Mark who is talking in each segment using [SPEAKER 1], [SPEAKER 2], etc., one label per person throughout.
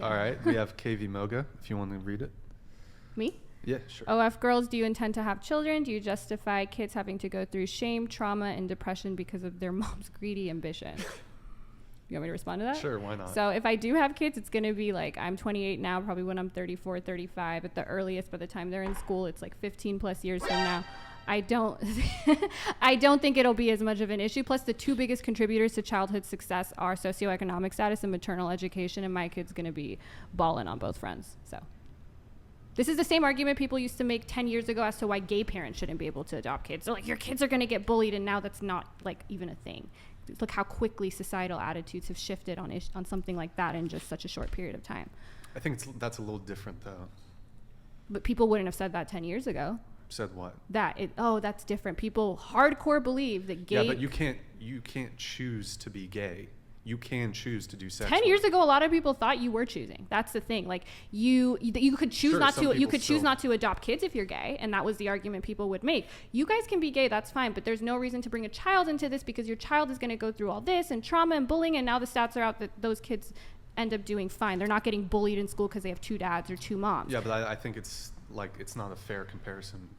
[SPEAKER 1] All right, we have KV Moga, if you want to read it.
[SPEAKER 2] Me?
[SPEAKER 1] Yeah, sure.
[SPEAKER 2] OF girls, do you intend to have children? Do you justify kids having to go through shame, trauma, and depression because of their mom's greedy ambition? You want me to respond to that?
[SPEAKER 1] Sure, why not?
[SPEAKER 2] So if I do have kids, it's going to be like, I'm 28 now, probably when I'm 34, 35 at the earliest. By the time they're in school, it's like 15 plus years from now. I don't think it'll be as much of an issue. Plus, the two biggest contributors to childhood success are socioeconomic status and maternal education, and my kid's going to be balling on both fronts. So this is the same argument people used to make 10 years ago as to why gay parents shouldn't be able to adopt kids. So like, your kids are going to get bullied, and now that's not like even a thing. Look how quickly societal attitudes have shifted on something like that in just such a short period of time.
[SPEAKER 1] I think that's a little different, though.
[SPEAKER 2] But people wouldn't have said that 10 years ago.
[SPEAKER 1] Said what?
[SPEAKER 2] That's different. People hardcore believe that gay...
[SPEAKER 1] Yeah, but you can't choose to be gay. You can choose to do sex.
[SPEAKER 2] 10 years ago, a lot of people thought you were choosing. That's the thing. Like you could choose not to. You could choose not to adopt kids if you're gay, and that was the argument people would make. You guys can be gay, that's fine, but there's no reason to bring a child into this because your child is going to go through all this and trauma and bullying, and now the stats are out that those kids end up doing fine. They're not getting bullied in school because they have two dads or two moms.
[SPEAKER 1] Yeah, but I think it's not a fair comparison.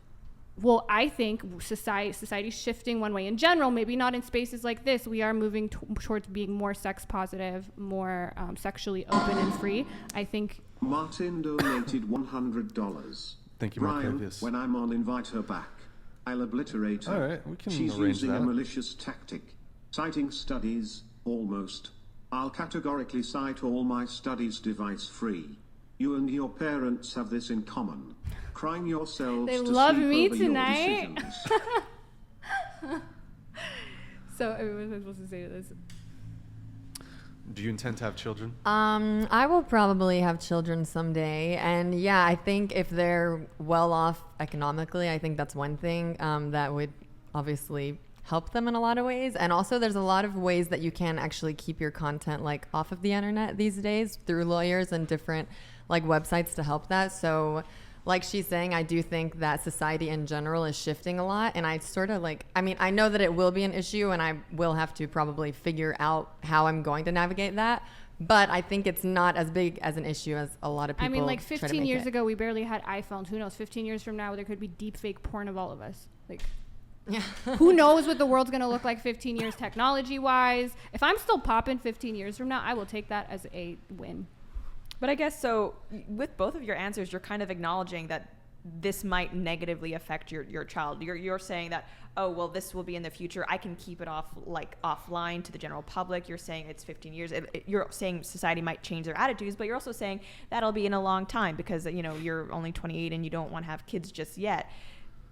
[SPEAKER 2] Well, I think society's shifting one way in general, maybe not in spaces like this. We are moving towards being more sex positive, more sexually open and free. I think...
[SPEAKER 3] Martin donated $100.
[SPEAKER 1] Thank you,
[SPEAKER 3] Brian,
[SPEAKER 1] Marcus.
[SPEAKER 3] when I'm on, invite her back. I'll obliterate her.
[SPEAKER 1] All right, we can
[SPEAKER 3] She's
[SPEAKER 1] arrange
[SPEAKER 3] using
[SPEAKER 1] that.
[SPEAKER 3] a malicious tactic. Citing studies, almost. I'll categorically cite all my studies device-free. You and your parents have this in common. Crying yourselves
[SPEAKER 2] they
[SPEAKER 3] to
[SPEAKER 2] love
[SPEAKER 3] sleep
[SPEAKER 2] me
[SPEAKER 3] over
[SPEAKER 2] tonight.
[SPEAKER 3] Your decisions.
[SPEAKER 2] So, what was I supposed to say to this?
[SPEAKER 1] Do you intend to have children?
[SPEAKER 4] I will probably have children someday. And yeah, I think if they're well off economically, I think that's one thing that would obviously help them in a lot of ways. And also there's a lot of ways that you can actually keep your content like off of the internet these days through lawyers and different like websites to help that. So like she's saying, I do think that society in general is shifting a lot. And I sort of like, I mean, I know that it will be an issue and I will have to probably figure out how I'm going to navigate that. But I think it's not as big as an issue as a lot of people.
[SPEAKER 2] I mean, like 15 years ago, we barely had iPhones. Who knows? 15 years from now, there could be deep fake porn of all of us. Like, yeah. Who knows what the world's going to look like 15 years technology wise? If I'm still popping 15 years from now, I will take that as a win.
[SPEAKER 5] But I guess so with both of your answers, you're kind of acknowledging that this might negatively affect your child. You're saying that, oh, well, this will be in the future. I can keep it offline to the general public. You're saying it's 15 years. You're saying society might change their attitudes, but you're also saying that'll be in a long time because, you know, you're only 28 and you don't want to have kids just yet.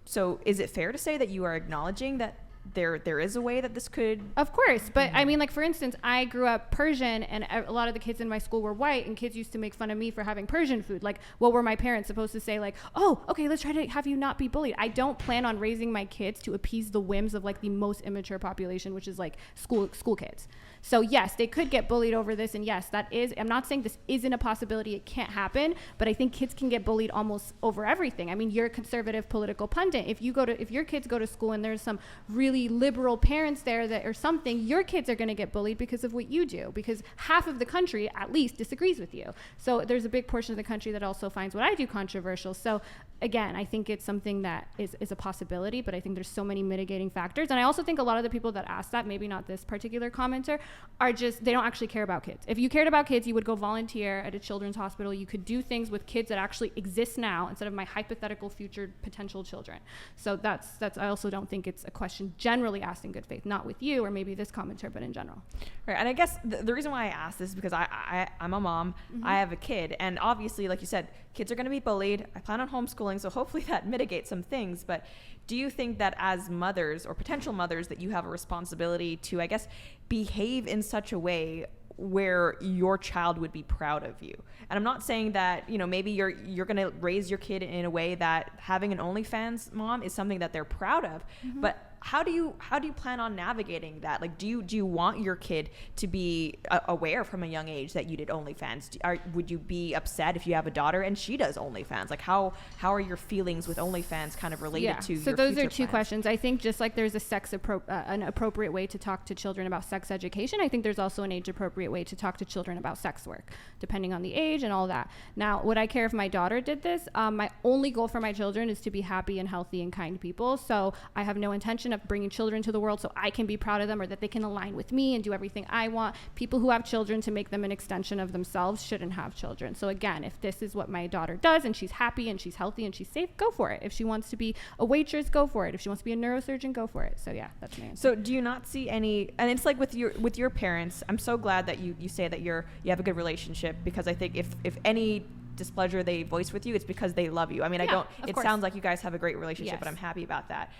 [SPEAKER 5] So is it fair to say that you are acknowledging that there is a way that this could...
[SPEAKER 2] Of course, but I mean, like, for instance, I grew up Persian and a lot of the kids in my school were white and kids used to make fun of me for having Persian food. Like, what were my parents supposed to say? Like, oh, okay, let's try to have you not be bullied. I don't plan on raising my kids to appease the whims of like the most immature population, which is like school kids. So yes, they could get bullied over this, and yes, that is, I'm not saying this isn't a possibility, it can't happen, but I think kids can get bullied almost over everything. I mean, you're a conservative political pundit. If your kids go to school and there's some really liberal parents there that or something, your kids are going to get bullied because of what you do, because half of the country at least disagrees with you. So there's a big portion of the country that also finds what I do controversial. So again, I think it's something that is a possibility, but I think there's so many mitigating factors. And I also think a lot of the people that ask that, maybe not this particular commenter, are just, they don't actually care about kids. If you cared about kids, you would go volunteer at a children's hospital. You could do things with kids that actually exist now instead of my hypothetical future potential children. So that's I also don't think it's a question generally asked in good faith, not with you or maybe this commenter, but in general.
[SPEAKER 5] Right. And I guess the reason why I asked this is because I'm a mom, I have a kid, and obviously, like you said, kids are going to be bullied. I plan on homeschooling, so hopefully that mitigates some things. But do you think that as mothers or potential mothers that you have a responsibility to, I guess, behave in such a way where your child would be proud of you? And I'm not saying that, you know, maybe you're going to raise your kid in a way that having an OnlyFans mom is something that they're proud of, but how do you plan on navigating that? Like, do you want your kid to be aware from a young age that you did OnlyFans? Would you be upset if you have a daughter and she does OnlyFans? Like, how are your feelings with OnlyFans kind of related to
[SPEAKER 2] so
[SPEAKER 5] your
[SPEAKER 2] those are
[SPEAKER 5] future
[SPEAKER 2] two
[SPEAKER 5] plans?
[SPEAKER 2] questions. I think just like there's an appropriate way to talk to children about sex education, I think there's also an age appropriate way to talk to children about sex work, depending on the age and all that. Now, would I care if my daughter did this? My only goal for my children is to be happy and healthy and kind people. So I have no intention of bringing children to the world so I can be proud of them or that they can align with me and do everything I want. People who have children to make them an extension of themselves shouldn't have children. So again, if this is what my daughter does and she's happy and she's healthy and she's safe, go for it. If she wants to be a waitress, go for it. If she wants to be a neurosurgeon, go for it. So yeah, that's my answer.
[SPEAKER 5] So do you not see any, and it's like with your parents, I'm so glad that you say that you have a good relationship, because I think if any displeasure they voice with you, it's because they love you. I mean, it sounds like you guys have a great relationship,
[SPEAKER 2] Yes.
[SPEAKER 5] but I'm happy about that.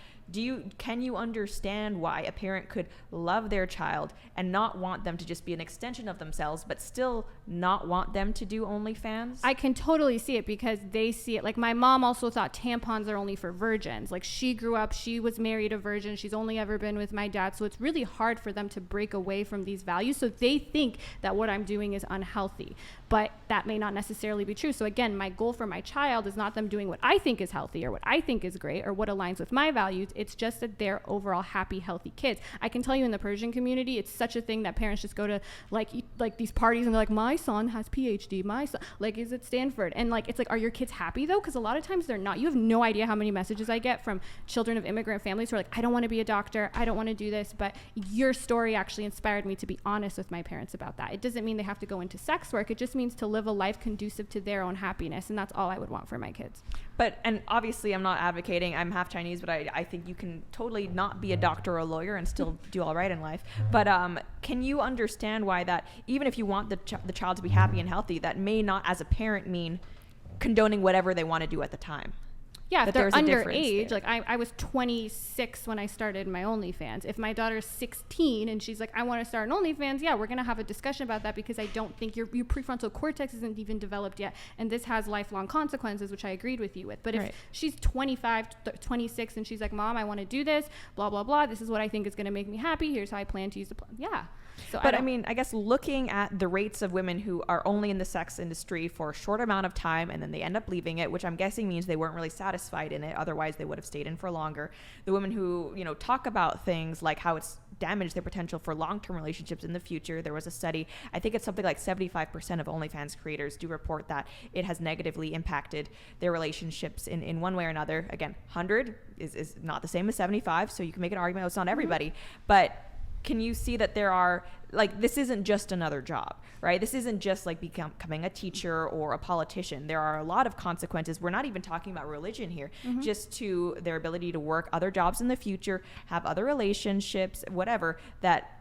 [SPEAKER 5] Can you understand why a parent could love their child and not want them to just be an extension of themselves, but still not want them to do OnlyFans?
[SPEAKER 2] I can totally see it, because they see it. Like, my mom also thought tampons are only for virgins. Like, she grew up, she was married a virgin. She's only ever been with my dad. So it's really hard for them to break away from these values. So they think that what I'm doing is unhealthy, but that may not necessarily be true. So again, my goal for my child is not them doing what I think is healthy or what I think is great or what aligns with my values. It's just that they're overall happy, healthy kids. I can tell you, in the Persian community, it's such a thing that parents just go to like these parties and they're like, my son has PhD, my son like is at Stanford, and like it's like, are your kids happy though? Because a lot of times they're not. You have no idea how many messages I get from children of immigrant families who are like, I don't want to be a doctor, I don't want to do this, but your story actually inspired me to be honest with my parents about that. It doesn't mean they have to go into sex work. It just means to live a life conducive to their own happiness, and that's all I would want for my kids.
[SPEAKER 5] But, and obviously I'm not advocating, I'm half Chinese, but I think you can totally not be a doctor or a lawyer and still do all right in life. But can you understand why that, even if you want the child to be happy and healthy, that may not as a parent mean condoning whatever they want to do at the time?
[SPEAKER 2] Yeah, if they're
[SPEAKER 5] there's a difference
[SPEAKER 2] underage,
[SPEAKER 5] there.
[SPEAKER 2] like I was 26 when I started my OnlyFans. If my daughter's 16 and she's like, I want to start an OnlyFans, yeah, we're going to have a discussion about that, because I don't think your prefrontal cortex isn't even developed yet. And this has lifelong consequences, which I agreed with you with. But if
[SPEAKER 5] Right.
[SPEAKER 2] she's 25, 26 and she's like, Mom, I want to do this, blah, blah, blah. This is what I think is going to make me happy. Here's how I plan to use the plan. Yeah. So
[SPEAKER 5] But I
[SPEAKER 2] don't-
[SPEAKER 5] mean, I guess looking at the rates of women who are only in the sex industry for a short amount of time and then they end up leaving it, which I'm guessing means they weren't really satisfied in it, otherwise they would have stayed in for longer. The women who, talk about things like how it's damaged their potential for long-term relationships in the future. There was a study, I think it's something like 75% of OnlyFans creators do report that it has negatively impacted their relationships in one way or another. Again, 100 is not the same as 75, so you can make an argument it's not everybody, but can you see that there are, like, this isn't just another job, right? This isn't just like becoming a teacher or a politician. There are a lot of consequences. We're not even talking about religion here, just to their ability to work other jobs in the future, have other relationships, whatever, that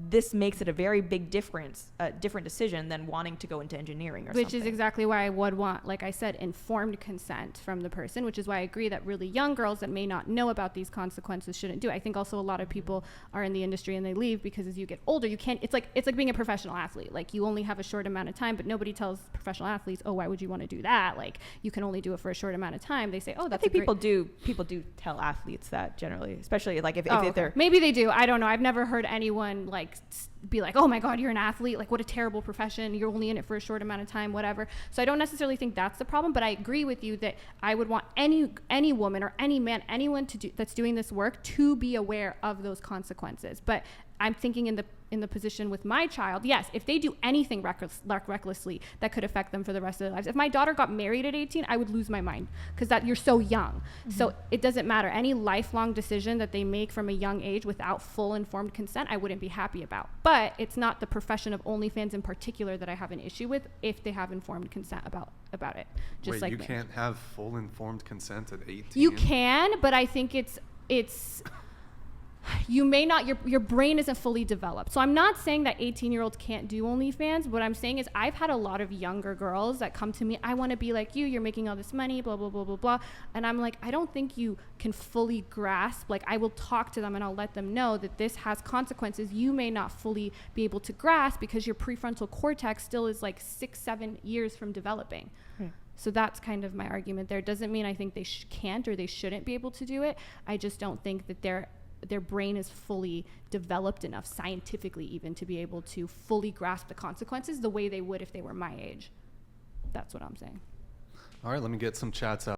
[SPEAKER 5] this makes it a very big difference, different decision than wanting to go into engineering or
[SPEAKER 2] Which
[SPEAKER 5] something.
[SPEAKER 2] is exactly why I would want, like I said, informed consent from the person, which is why I agree that really young girls that may not know about these consequences shouldn't do it. I think also a lot of people are in the industry and they leave because as you get older, you can't, it's like being a professional athlete. Like, you only have a short amount of time, but nobody tells professional athletes, oh, why would you want to do that? Like, you can only do it for a short amount of time. They say, oh,
[SPEAKER 5] I
[SPEAKER 2] that's
[SPEAKER 5] think
[SPEAKER 2] a great-
[SPEAKER 5] people do tell athletes that generally, especially like if
[SPEAKER 2] Oh, okay.
[SPEAKER 5] they're
[SPEAKER 2] Maybe they do. I don't know. I've never heard anyone like be like, oh my God, you're an athlete. Like, what a terrible profession. You're only in it for a short amount of time, whatever. So I don't necessarily think that's the problem, but I agree with you that I would want any woman or any man, anyone that's doing this work to be aware of those consequences. But I'm thinking in the position with my child, yes, if they do anything recklessly, that could affect them for the rest of their lives. If my daughter got married at 18, I would lose my mind, because that you're so young. So it doesn't matter. Any lifelong decision that they make from a young age without full informed consent, I wouldn't be happy about. But it's not the profession of OnlyFans in particular that I have an issue with if they have informed consent about it. Just
[SPEAKER 1] Wait,
[SPEAKER 2] like
[SPEAKER 1] you
[SPEAKER 2] marriage.
[SPEAKER 1] can't have full informed consent at 18?
[SPEAKER 2] You can, but I think it's you may not, your brain isn't fully developed. So I'm not saying that 18-year-olds can't do OnlyFans. What I'm saying is I've had a lot of younger girls that come to me, I want to be like you, you're making all this money, blah, blah, blah, blah, blah. And I'm like, I don't think you can fully grasp. Like, I will talk to them and I'll let them know that this has consequences you may not fully be able to grasp, because your prefrontal cortex still is like 6-7 years from developing. So that's kind of my argument there. It doesn't mean I think they can't or they shouldn't be able to do it. I just don't think that they're their brain is fully developed enough scientifically even to be able to fully grasp the consequences the way they would if they were my age. That's what I'm saying.
[SPEAKER 1] All right, let me get some chats out.